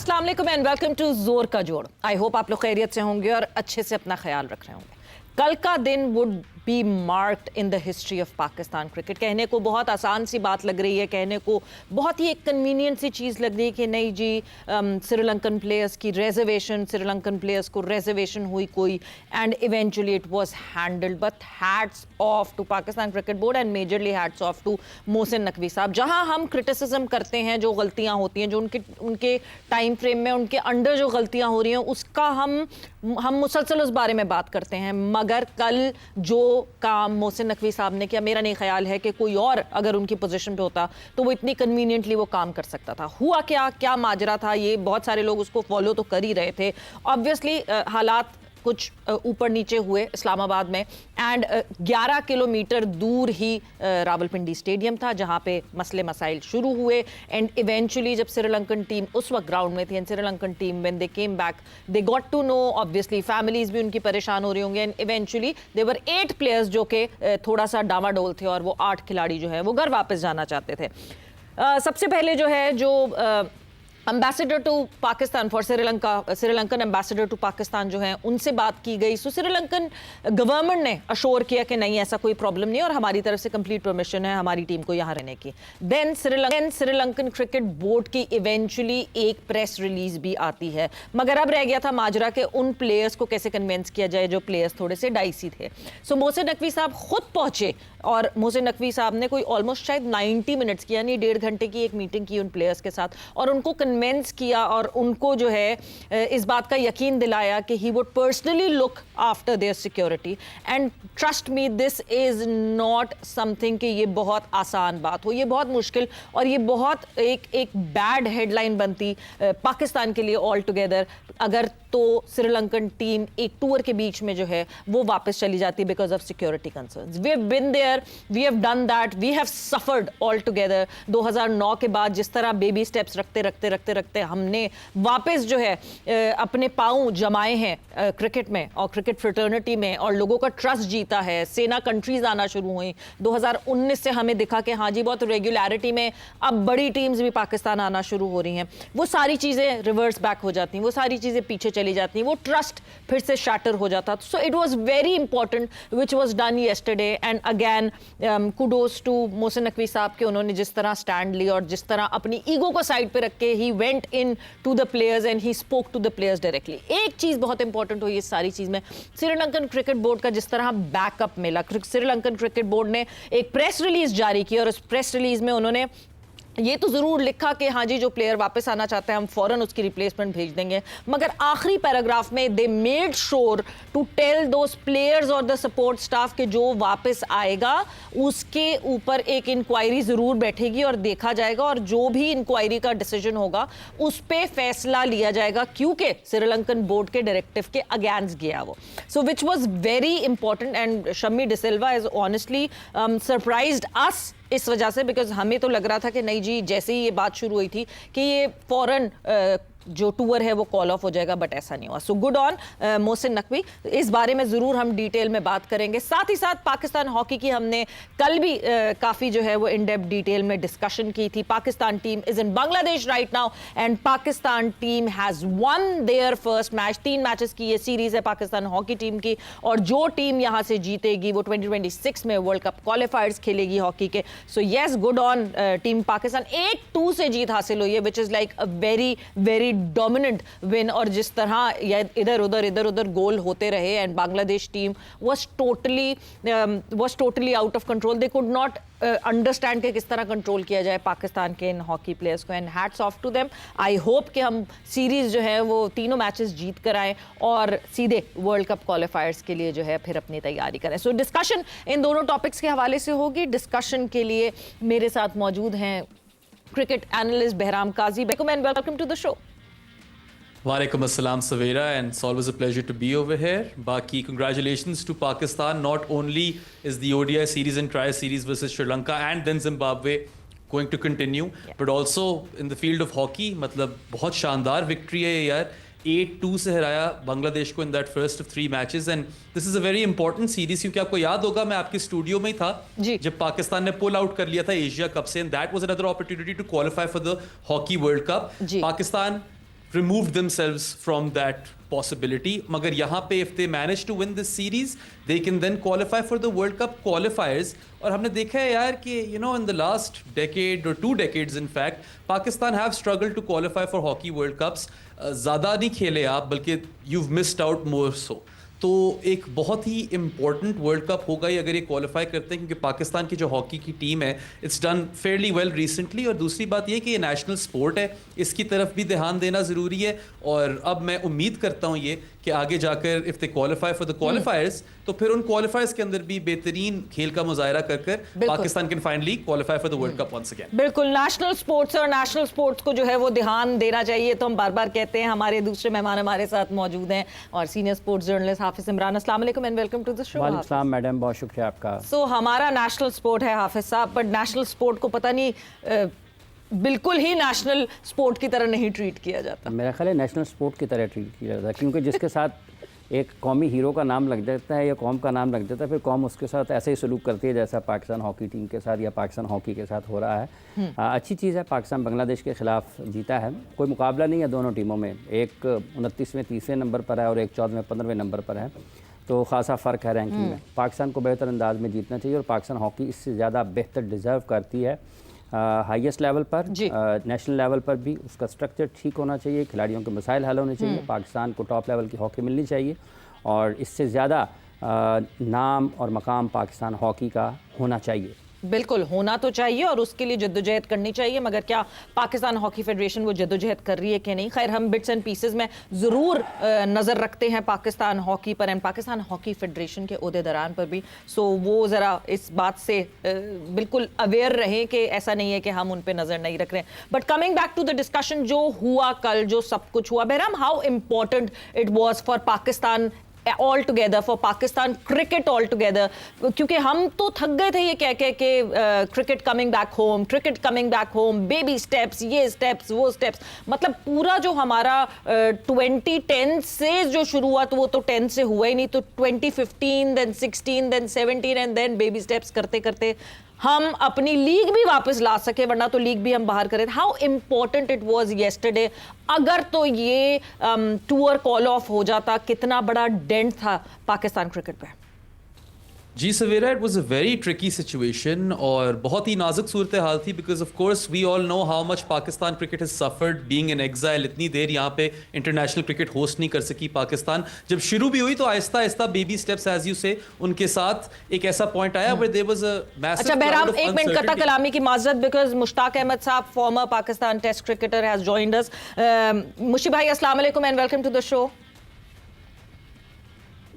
अस्सलाम वालेकुम and welcome to जोर का जोड़। आई होप आप लोग खैरियत से होंगे और अच्छे से अपना ख्याल रख रहे होंगे। कल का दिन would be marked in the history of Pakistan cricket. कहने को बहुत आसान सी बात लग रही है, कहने को बहुत ही एक कन्वीनियंट सी चीज़ लग रही है कि नहीं जी श्रीलंकन प्लेयर्स की रिजर्वेशन, श्रीलंकन प्लेयर्स को रिजर्वेशन हुई कोई and eventually it was handled. But hats off to Pakistan cricket board and majorly hats off to Mohsin Naqvi साहब। जहां हम क्रिटिसिज्म करते हैं, जो गलतियां होती हैं, जो उनके टाइम फ्रेम में उनके अंडर जो गलतियां हो रही हैं, उसका हम मुसलसल उस बारे में बात करते हैं। मगर कल जो काम मोहसिन नकवी साहब ने किया, मेरा नहीं ख्याल है कि कोई और अगर उनकी पोजीशन पे होता तो वो इतनी कन्वीनियंटली वो काम कर सकता था। हुआ क्या माजरा था, ये बहुत सारे लोग उसको फॉलो तो कर ही रहे थे। ऑब्वियसली हालात कुछ ऊपर नीचे हुए इस्लामाबाद में एंड 11 किलोमीटर दूर ही रावलपिंडी स्टेडियम था जहां पे मसले मसाइल शुरू हुए एंड इवेंचुअली जब श्रीलंकन टीम उस वक्त ग्राउंड में थी and Sri Lankan team when they came back they got to know, obviously families भी उनकी परेशान हो रही होंगे एंड इवेंचुअली देवर 8 प्लेयर्स जो कि थोड़ा सा डामाडोल थे और वो 8 खिलाड़ी जो है वो घर वापस जाना चाहते थे। सबसे पहले जो है जो ambassador to Pakistan for Sri Lankan ambassador to Pakistan जो है उनसे बात की गई। सो श्रीलंकन गवर्नमेंट ने अश्योर किया कि नहीं ऐसा कोई प्रॉब्लम नहीं और हमारी तरफ से कंप्लीट परमिशन है हमारी टीम को यहाँ रहने की। देन श्रीलंकन क्रिकेट बोर्ड की इवेंचुअली एक प्रेस रिलीज भी आती है। मगर अब रह गया था माजरा के उन प्लेयर्स को कैसे कन्विंस किया जाए जो प्लेयर्स थोड़े से डाइसी थे। सो मोहसिन नकवी साहब खुद पहुंचे और मोहसिन नकवी साहब ने कोई ऑलमोस्ट शायद 90 मिनट्स की यानी 1.5 घंटे की एक मीटिंग की उन प्लेयर्स के साथ और उनको कन्विंस किया और उनको जो है इस बात का यकीन दिलाया कि he would personally look after their security and trust me this is not something कि ये बहुत आसान बात हो, ये बहुत मुश्किल और ये बहुत एक बैड हेडलाइन बनती पाकिस्तान के लिए ऑल टुगेदर अगर तो श्रीलंकन टीम एक टूर के बीच में जो है वो वापस चली जाती है because of security concerns. We have been there, we have done that, we have suffered all together. 2009 के बाद जिस तरह बेबी स्टेप्स रखते हमने वापस जो है अपने पांव जमाए हैं क्रिकेट में और क्रिकेट फ्रेटर्निटी में और लोगों का ट्रस्ट जीता है। सेना कंट्रीज आना शुरू हुई 2019 से, हमें दिखा कि हाँ जी बहुत रेगुलरिटी में अब बड़ी टीम्स भी पाकिस्तान आना शुरू हो रही हैं। वो सारी चीज़ें रिवर्स बैक हो जाती हैं, वो सारी चीज़ें पीछे चली जाती हैं, वो ट्रस्ट फिर से शैटर हो जाता। So it was very important which was done yesterday and again kudos to Mohsin Naqvi साहब के उन्होंने जिस तरह स्टैंड लिया और जिस तरह अपनी ईगो को साइड पे रख के he went into the players and he spoke to the players directly. एक चीज़ बहुत इंपॉर्टेंट हुई इस सारी चीज़ में, श्रीलंकन क्रिकेट बोर्ड का जिस तरह बैकअप मिला। श्रीलंकन क्रिकेट बोर्ड ने एक प्रेस रिलीज जारी की और उस प्रेस रिलीज में उन्होंने ये तो ज़रूर लिखा कि हाँ जी जो प्लेयर वापस आना चाहते हैं हम फ़ौरन उसकी रिप्लेसमेंट भेज देंगे, मगर आखिरी पैराग्राफ में they made sure to tell those players और द सपोर्ट स्टाफ के जो वापस आएगा उसके ऊपर एक इंक्वायरी ज़रूर बैठेगी और देखा जाएगा और जो भी इंक्वायरी का डिसीजन होगा उस पर फैसला लिया जाएगा क्योंकि श्रीलंकन बोर्ड के डायरेक्टिव के अगेंस्ट गया वो। So which was very important and Shammi de Silva is honestly surprised us इस वजह से बिकॉज हमें तो लग रहा था कि नहीं जी जैसे ही ये बात शुरू हुई थी कि ये फौरन जो टूर है वो कॉल ऑफ हो जाएगा, बट ऐसा नहीं हुआ। So good on Mohsin Naqvi. इस बारे में ज़रूर हम डिटेल में बात करेंगे। साथ ही साथ पाकिस्तान हॉकी की हमने कल भी काफ़ी जो है वो इन डेप्थ डिटेल में डिस्कशन की थी। Pakistan team is in Bangladesh right now and Pakistan team has won their first match. 3 matches की ये सीरीज़ है पाकिस्तान हॉकी टीम की और जो टीम यहाँ से जीतेगी वो 2026 में वर्ल्ड कप क्वालिफायर्स खेलेगी हॉकी के। So yes good on team Pakistan. 8-2 से जीत हासिल हुई है which is like a very very dominant win और जिस तरह इधर उधर गोल होते रहे and Bangladesh team was totally out of control. They could not understand कि किस तरह कंट्रोल किया जाए पाकिस्तान के इन हॉकी प्लेयर्स को and hats off to them. I hope कि हम सीरीज जो है वो तीनों मैचेस जीत कर आए और सीधे वर्ल्ड कप क्वालिफायर्स के लिए जो है फिर अपनी तैयारी करें। सो डिस्कशन इन दोनों टॉपिक्स के हवाले से होगी। डिस्कशन के लिए मेरे साथ मौजूद हैं cricket analyst Bahram Kazi. Welcome to the show. Walaikum assalam, Savera, and it's always a pleasure to be over here. Baki, congratulations to Pakistan. Not only is the ODI series and tri-series versus Sri Lanka and then Zimbabwe going to continue, but also in the field of hockey, मतलब बहुत शानदार victory है यार। 8-2 से हराया बांग्लादेश को in that first of 3 matches and this is a very important series क्योंकि आपको याद होगा मैं आपके स्टूडियो में ही था जब पाकिस्तान ने पुल आउट कर लिया था एशिया कप से and that was another opportunity to qualify for the hockey world cup. Pakistan removed themselves from that possibility. Magar yahan pe if they manage to win this series, they can then qualify for the World Cup qualifiers. और हमने देखा है यार कि in the last decade or 2 decades in fact, Pakistan have struggled to qualify for hockey World Cups. ज़्यादा नहीं खेले आप, बल्कि you've missed out more so. तो एक बहुत ही इम्पॉर्टेंट वर्ल्ड कप होगा ये अगर ये क्वालिफाई करते हैं, क्योंकि पाकिस्तान की जो हॉकी की टीम है it's done fairly well recently. और दूसरी बात ये कि ये नेशनल स्पोर्ट है, इसकी तरफ भी ध्यान देना ज़रूरी है. और अब मैं उम्मीद करता हूँ ये कि आगे जाकर if they qualify for the क्वालिफायर्स, तो फिर उन क्वालिफायर्स के अंदर भी बेहतरीन खेल का मुजाहरा कर Pakistan can finally qualify for the world cup once again. बिल्कुल, नेशनल स्पोर्ट्स और नेशनल स्पोर्ट्स को जो है वो ध्यान देना चाहिए, तो हम बार बार कहते हैं. हमारे दूसरे मेहमान हमारे साथ मौजूद हैं और senior sports journalist Hafiz Imran. अस्सलाम वालेकुम and welcome to the show. वालेकुम सलाम मैडम, बहुत शुक्रिया आपका. सो हमारा नेशनल स्पोर्ट है हाफिज साहब, बट नेशनल स्पोर्ट को पता नहीं बिल्कुल ही नेशनल स्पोर्ट की तरह नहीं ट्रीट किया जाता. मेरा ख्याल है नेशनल स्पोर्ट की तरह ट्रीट किया जाता है, क्योंकि जिसके साथ एक कौमी हीरो का नाम लग जाता है या कौम का नाम लग जाता है, फिर कौम उसके साथ ऐसे ही सलूक करती है जैसा पाकिस्तान हॉकी टीम के साथ या पाकिस्तान हॉकी के साथ हो रहा है. अच्छी चीज़ है, पाकिस्तान बांग्लादेश के ख़िलाफ़ जीता है. कोई मुकाबला नहीं है दोनों टीमों में, एक 29वें 30वें नंबर पर है और एक 14वें 15वें नंबर पर है, तो ख़ासा फ़र्क है रैंकिंग में. पाकिस्तान को बेहतर अंदाज में जीतना चाहिए और पाकिस्तान हॉकी इससे ज़्यादा बेहतर डिज़र्व करती है. हाईएस्ट लेवल पर, नेशनल लेवल पर भी उसका स्ट्रक्चर ठीक होना चाहिए, खिलाड़ियों के मसाइल हल होने चाहिए. पाकिस्तान को टॉप लेवल की हॉकी मिलनी चाहिए और इससे ज़्यादा नाम और मकाम पाकिस्तान हॉकी का होना चाहिए. बिल्कुल होना तो चाहिए और उसके लिए जद्दोजहद करनी चाहिए, मगर क्या पाकिस्तान हॉकी फेडरेशन वो जद्दोजहद कर रही है कि नहीं? खैर, हम बिट्स एंड पीसेस में ज़रूर नज़र रखते हैं पाकिस्तान हॉकी पर एंड पाकिस्तान हॉकी फेडरेशन के ओहदेदारान पर भी. सो वो ज़रा इस बात से बिल्कुल अवेयर रहें कि ऐसा नहीं है कि हम उन पर नज़र नहीं रख रहे हैं. But coming back to the discussion जो हुआ कल, जो सब कुछ हुआ, बहरहाल how important it was for Pakistan all together, for Pakistan cricket all together, क्योंकि हम तो थक गए थे ये कह के कि cricket coming back home, cricket coming back home, baby steps, ये स्टेप्स वो स्टेप्स. मतलब पूरा जो हमारा 2010 से जो शुरुआत, वो तो 10 से हुआ ही नहीं, तो 2015 then 16 then 17 and then baby steps करते करते हम अपनी लीग भी वापस ला सके, वरना तो लीग भी हम बाहर करें. How important it was yesterday. अगर तो ये टूर कॉल ऑफ हो जाता, कितना बड़ा डेंट था पाकिस्तान क्रिकेट पे. जी Savera, it was a very tricky situation और बहुत ही नाजुक सूरत हाल थी, because of course we all know how much Pakistan cricket has suffered being in exile. इतनी देर यहाँ पे इंटरनेशनल क्रिकेट होस्ट नहीं कर सकी पाकिस्तान. जब शुरू भी हुई तो Aahista Aahista baby steps as you से उनके साथ एक ऐसा पॉइंट आया where there was a massive. अच्छा बहरहाल, एक मिनट कता कलामी की माजरत, बिकॉज मुश्ताक अहमद साहब, former Pakistan test cricketer, has joined us. Mushi भाई, अस्सलाम वालेकुम and welcome to the show.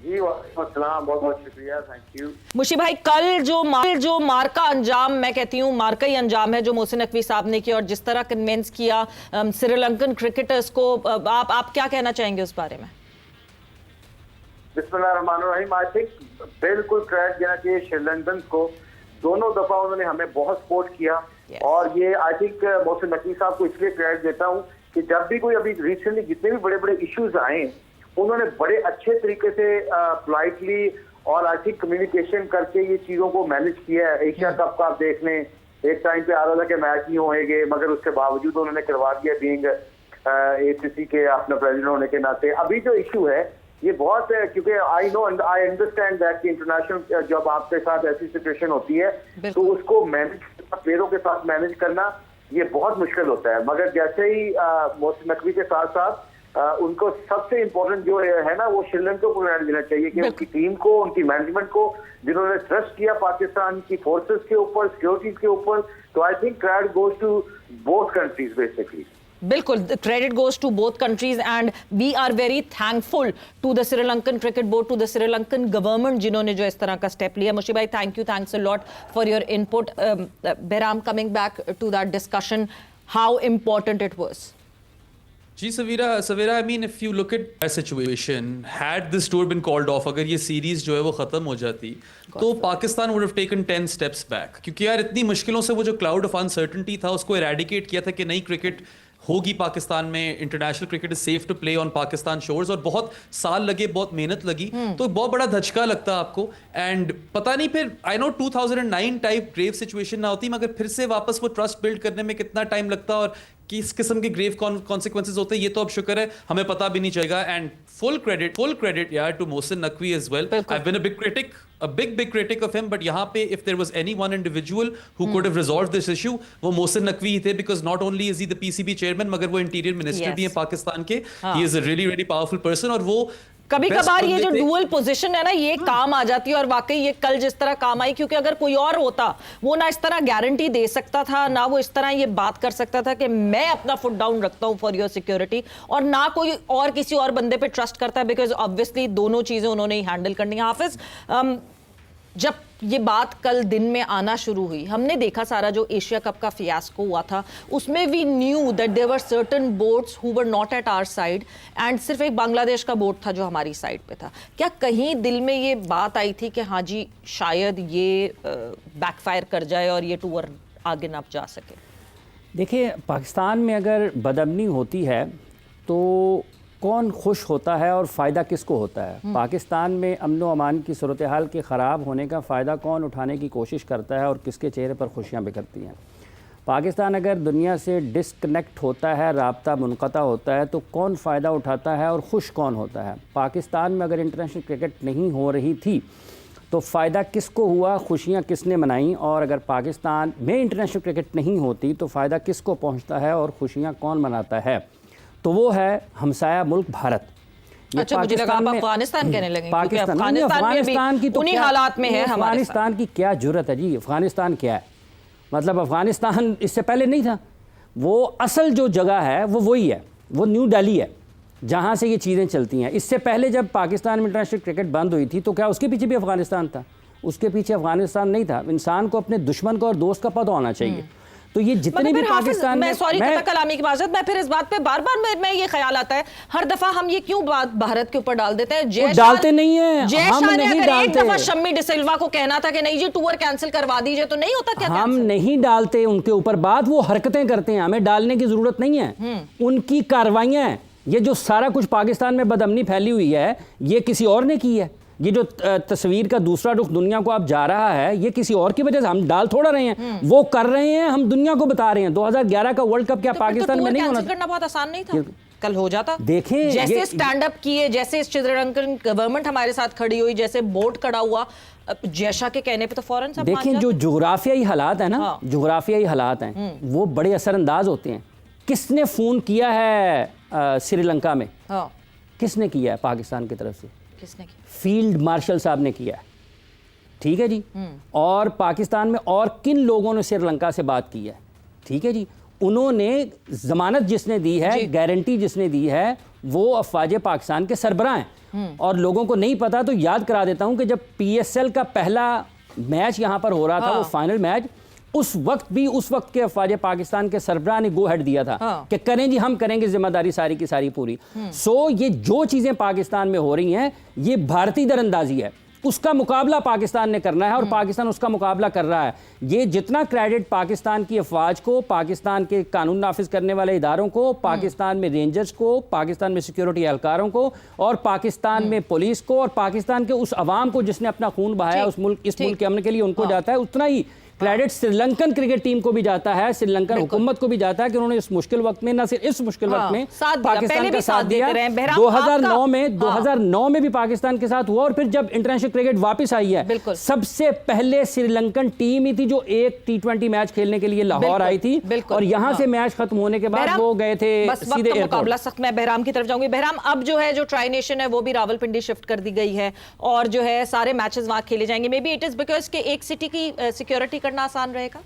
जी वालेकुम, बहुत बहुत शुक्रिया, थैंक यू. मुशी भाई, कल जो मार का अंजाम, मैं कहती हूँ मार का ही अंजाम है जो मोहसिन नकवी साहब ने किया, और जिस तरह कन्विंस किया श्रीलंकन क्रिकेटर्स को, आप क्या कहना चाहेंगे उस बारे में? बिस्मिल्लाहिर्रहमानिर्रहीम. आई थिंक बिल्कुल क्रेडिट देना चाहिए श्रीलंकन को. दोनों दफा उन्होंने हमें बहुत सपोर्ट किया. और ये आई थिंक मोहसिन नकवी साहब को इसलिए क्रेडिट देता हूँ कि जब भी कोई अभी रिसेंटली जितने भी बड़े बड़े इश्यूज आए, उन्होंने बड़े अच्छे तरीके से पोलाइटली और आई थिंक कम्युनिकेशन करके ये चीज़ों को मैनेज किया है. एशिया कप का आप देख लें, एक टाइम पे आ रहा था कि मैच नहीं होएंगे, मगर उसके बावजूद उन्होंने करवा दिया बीइंग ACC के अपना प्रेसिडेंट होने के नाते. अभी जो इशू है ये बहुत है, क्योंकि I know I understand that कि इंटरनेशनल जब आपके साथ ऐसी सिचुएशन होती है तो उसको मैनेज, प्लेयरों के साथ मैनेज करना ये बहुत मुश्किल होता है. मगर जैसे ही मोहसिन नकवी के साथ साथ उनको सबसे इम्पोर्टेंट जो है ना, वो श्रीलंका को क्रेडिट देना चाहिए कि उनकी टीम को, उनकी मैनेजमेंट को, जिन्होंने ट्रस्ट किया पाकिस्तान की फोर्सेस के ऊपर, सिक्योरिटीज के ऊपर. तो I think credit goes to both countries basically. बिल्कुल, credit goes to both countries and we are very thankful to the Sri Lankan cricket board, to the Sri Lankan government, जिन्होंने जो इस तरह का स्टेप लिया. मुशी भाई, thank you, thanks a lot for your input. Behram, coming back to that discussion, how important it was. जी Savera, I mean, if you look at that situation, had this tour been called off, अगर ये series जो है वो खत्म हो जाती, तो Pakistan would have taken 10 steps back. क्योंकि यार इतनी मुश्किलों से वो जो क्लाउड ऑफ अनसर्टेनिटी था उसको इरेडिकेट किया था कि नई क्रिकेट होगी पाकिस्तान में, international cricket is safe to play on Pakistan shores. और बहुत साल लगे, बहुत मेहनत लगी, तो बहुत बड़ा धचका लगता आपको. एंड पता नहीं फिर, I know 2009 type grave situation ना होती, मगर फिर से वापस वो ट्रस्ट बिल्ड करने में कितना टाइम लगता और किस किस्म के ग्रेव कॉन्सिक्वेंसेज होते हैं ये तो अब शुक्र है हमें पता भी नहीं चलेगा. एंड full credit यार to Mohsin Naqvi as well. I've been a big critic of him, but यहाँ पे if there was any one individual who could have resolved this issue, वो Mohsin Naqvi ही थे, because not only is he the PCB chairman, मगर वो interior minister भी हैं पाकिस्तान के. He is a really powerful person और वो कभी कभार ये जो डुअल पोजीशन है ना, ये काम आ जाती है. और वाकई ये कल जिस तरह काम आई, क्योंकि अगर कोई और होता वो ना इस तरह गारंटी दे सकता था, ना वो इस तरह ये बात कर सकता था कि मैं अपना फुट डाउन रखता हूं फॉर योर सिक्योरिटी, और ना कोई और किसी और बंदे पे ट्रस्ट करता है, बिकॉज ऑब्वियसली दोनों चीजें उन्होंने ही हैंडल करनी है. हाफिज, जब ये बात कल दिन में आना शुरू हुई, हमने देखा सारा जो एशिया कप का फियास्को हुआ था, उसमें we knew that there were certain votes who were not at our side, and सिर्फ एक बांग्लादेश का बोट था जो हमारी साइड पे था. क्या कहीं दिल में ये बात आई थी कि हाँ जी शायद ये बैकफायर कर जाए और ये टूर आगे ना जा सके? देखिए, पाकिस्तान में अगर बदअमनी होती है तो कौन खुश होता है और फ़ायदा किसको होता है? पाकिस्तान में अमन व अमान की सूरत हाल के ख़राब होने का फ़ायदा कौन उठाने की कोशिश करता है और किसके चेहरे पर खुशियाँ बिखरती हैं? पाकिस्तान अगर दुनिया से डिस्कनेक्ट होता है, राब्ता मुनक़ता होता है, तो कौन फ़ायदा उठाता है और खुश कौन होता है? पाकिस्तान में अगर इंटरनेशनल क्रिकेट नहीं हो रही थी तो फ़ायदा किसको हुआ, खुशियाँ किसने मनाई? और अगर पाकिस्तान में इंटरनेशनल क्रिकेट नहीं होती तो फ़ायदा किसको पहुँचता है और खुशियाँ कौन मनाता है? तो वो है हमसाया मुल्क भारत. अच्छा, मुझे लगा आप अफगानिस्तान कहने लगे, अफगानिस्तान की तो उन्हीं हालात में है. अफगानिस्तान की क्या जुर्रत है जी? अफगानिस्तान क्या है? मतलब अफगानिस्तान इससे पहले नहीं था. वो असल जो जगह है वो वही है, वो न्यू दिल्ली है जहाँ से ये चीज़ें चलती हैं. इससे पहले जब पाकिस्तान में इंटरनेशनल क्रिकेट बंद हुई थी तो क्या उसके पीछे भी अफगानिस्तान था? उसके पीछे अफगानिस्तान नहीं था. इंसान को अपने दुश्मन का और दोस्त का पता होना चाहिए. तो ये जितने भी पाकिस्तान में, सॉरी कलामी की बात, मैं फिर इस बात पे बार बार मैं ये ख्याल आता है हर दफा हम ये क्यों बात भारत के ऊपर डाल देते हैं? डालते नहीं है, हम नहीं डालते. एक दफा शम्मी डिसिल्वा को कहना था कि नहीं जी टूर कैंसिल करवा दीजिए, तो नहीं होता क्या? हम नहीं डालते उनके ऊपर बात, वो हरकतें करते हैं, हमें डालने की जरूरत नहीं है. उनकी कार्रवाइयां, ये जो सारा कुछ पाकिस्तान में बदअमनी फैली हुई है ये किसी और ने की है. ये जो तस्वीर का दूसरा रुख दुनिया को अब जा रहा है ये किसी और की वजह से, हम डाल थोड़ा रहे हैं, वो कर रहे हैं, हम दुनिया को बता रहे हैं. 2011 का वर्ल्ड कप क्या पाकिस्तान में नहीं होना करना बहुत आसान नहीं था? कल हो जाता. देखें जैसे स्टैंड अप किए, जैसे श्रीलंकन गवर्नमेंट हमारे साथ खड़ी हुई, जैसे बोर्ड खड़ा हुआ, जैशा के कहने पे तो फौरन सब देखें. जो जुग्राफियाई हालात है ना, जुग्राफियाई हालात हैं वो बड़े असरअंदाज होते हैं. किसने फोन किया है श्रीलंका में? किसने किया है पाकिस्तान की तरफ से? किसने किया? फील्ड मार्शल साहब ने किया है. ठीक है जी. और पाकिस्तान में और किन लोगों ने श्रीलंका से बात की है? ठीक है जी. उन्होंने जमानत जिसने दी है, गारंटी जिसने दी है, वो अफवाज पाकिस्तान के सरबराह हैं. और लोगों को नहीं पता तो याद करा देता हूं कि जब PSL का पहला मैच यहां पर हो रहा था, वो फाइनल मैच, उस वक्त के अफवाज पाकिस्तान के सरबराह ने गो हेड दिया था कि करें जी, हम करेंगे, जिम्मेदारी सारी की सारी पूरी. सो ये जो चीजें पाकिस्तान में हो रही हैं ये भारतीय दरअंदाजी है. उसका मुकाबला पाकिस्तान ने करना है और पाकिस्तान उसका मुकाबला कर रहा है. ये जितना क्रेडिट पाकिस्तान की अफवाज को, पाकिस्तान के कानून नाफिज करने वाले इदारों को, पाकिस्तान में रेंजर्स को, पाकिस्तान में सिक्योरिटी एहलकारों को, और पाकिस्तान में पुलिस को, और पाकिस्तान के उस अवाम को जिसने अपना खून बहाया इस मुल्क के अमन के लिए, उनको जाता है. उतना ही क्रेडिट श्रीलंकन क्रिकेट टीम को भी जाता है, श्रीलंकन हुकूमत को भी जाता है कि उन्होंने इस मुश्किल वक्त में, न सिर्फ इस मुश्किल वक्त में पाकिस्तान का साथ दिया. 2009 में भी पाकिस्तान के साथ हुआ, और फिर जब इंटरनेशनल क्रिकेट वापस आई है, सबसे पहले श्रीलंकन टीम ही थी जो एक T20 मैच खेलने के लिए लाहौर आई थी, और यहां से मैच खत्म होने के बाद वो गए थे सीधे एयरपोर्ट. मैं बहराम की तरफ जाऊंगी. बहराम, अब जो है जो ट्राई नेशन है वो भी रावलपिंडी शिफ्ट कर दी गई है, और जो है सारे मैचेस वहां खेले जाएंगे. May be it is because के एक सिटी की सिक्योरिटी करना आसान रहेगा.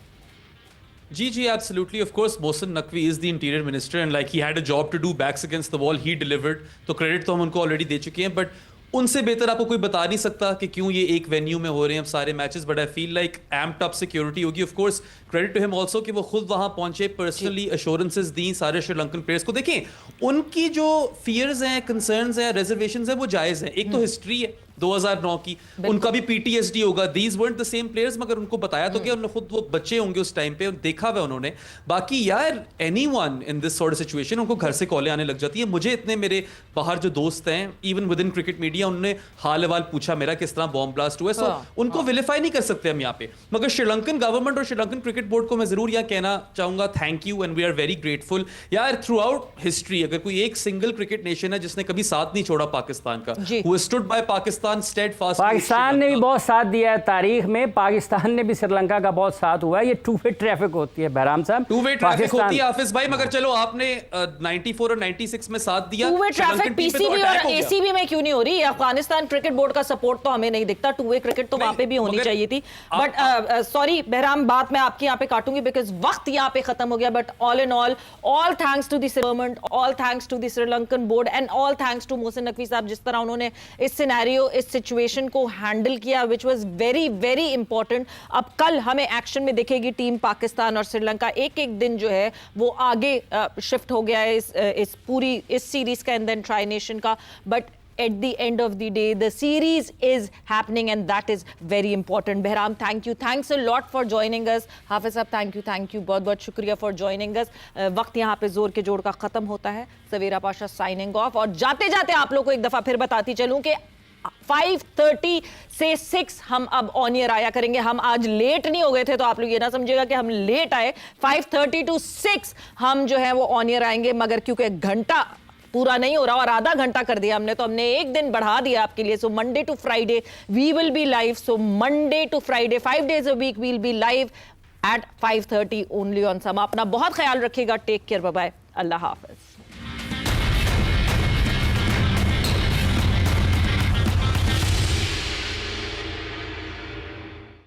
जी, absolutely. Of course, Mohsin Naqvi is the interior minister and like he had a job to do, backs against the wall, he delivered. तो credit तो हम उनको already दे चुके हैं, but उनसे बेहतर आपको कोई बता नहीं सकता कि क्यों ये एक वेन्यू में हो रहे हैं अब सारे matches. But I feel like amped up security होगी. Of course credit to him also कि वो खुद वहां पहुंचे, पर्सनली अश्योरेंसेस दी सारे श्रीलंकन प्लेयर्स को. देखें, उनकी जो फियर्स हैं, कंसर्न्स हैं, रिजर्वेशंस हैं, वो जायज़ हैं. एक तो हिस्ट्री है 2009 की, उनका भी पीटीएसडी होगा. These weren't the same players, मगर उनको बताया तो क्या, उन्होंने खुद वो बच्चे होंगे उस टाइम पे, देखा हुआ उन्होंने. बाकी यार anyone in this sort of situation, उनको घर से कॉलें आने लग जाती है. मुझे इतने मेरे बाहर जो दोस्त हैं, even with in cricket media, उन्होंने हाल अहवाल पूछा मेरा किस तरह बॉम्ब ब्लास्ट हुआ. सो उनको विलिफाई नहीं कर सकते हम यहाँ पे. मगर श्रीलंकन गवर्नमेंट और श्रीलंकन क्रिकेट बोर्ड को मैं जरूर यहाँ कहना चाहूंगा thank you and we are very grateful. यार थ्रू आउट हिस्ट्री अगर कोई एक सिंगल क्रिकेट नेशन है जिसने कभी साथ नहीं छोड़ा पाकिस्तान का, who stood by Pakistan steadfastly. Pakistan ने भी बहुत साथ दिया है तारीख में, पाकिस्तान ने भी श्रीलंका का बहुत साथ हुआ है. ये टू वे ट्रैफिक होती है बहराम साहब, टू वे ट्रैफिक होती है हाफिज भाई. मगर चलो आपने 94 और 96 में साथ दिया, टू वे ट्रैफिक पीसीबी और एसीबी में क्यों नहीं हो रही? अफगानिस्तान क्रिकेट बोर्ड का सपोर्ट तो हमें नहीं दिखता. टू वे क्रिकेट तो वहां पे भी होनी चाहिए थी. बट सॉरी बहराम, बात मैं आपकी यहाँ पे काटूंगी बिकॉज वक्त यहाँ पे खत्म हो गया. But all in all thanks to the government, all thanks to the Sri Lankan board and all thanks to Mohsin Naqvi साहब, जिस तरह उन्होंने इस सिनेरियो, इस सिचुएशन को हैंडल किया, which was very very important. अब कल हमें एक्शन में दिखेगी टीम पाकिस्तान और श्रीलंका. एक एक दिन जो है वो आगे शिफ्ट हो गया है इस पूरी इस सीरीज का एंड देन ट्राई नेशन का. But at the end of the day the series is happening and that is very important. Behram, thank you, thanks a lot for joining us. Hafiz साहब thank you, बहुत बहुत शुक्रिया for joining us. वक्त यहाँ पे जोर के जोड़ का खत्म होता है. सवेरा पाशा साइनिंग ऑफ. और जाते जाते आप लोग को एक दफा फिर बताती चलूं कि 5:30 से 6 हम अब ऑन ईयर आया करेंगे. हम आज लेट नहीं हो गए थे तो आप लोग ये ना समझिएगा कि हम लेट आए. 5:30 to 6 हम जो है वो ऑन ईयर आएंगे, मगर क्योंकि घंटा पूरा नहीं हो रहा और आधा घंटा कर दिया हमने, तो हमने एक दिन बढ़ा दिया आपके लिए. So Monday to Friday we will be live. So Monday to Friday 5 days a week we'll be live at 5:30 only on Samaa. अपना बहुत ख्याल रखिएगा. टेक केयर, बाय बाय, अल्लाह हाफिज.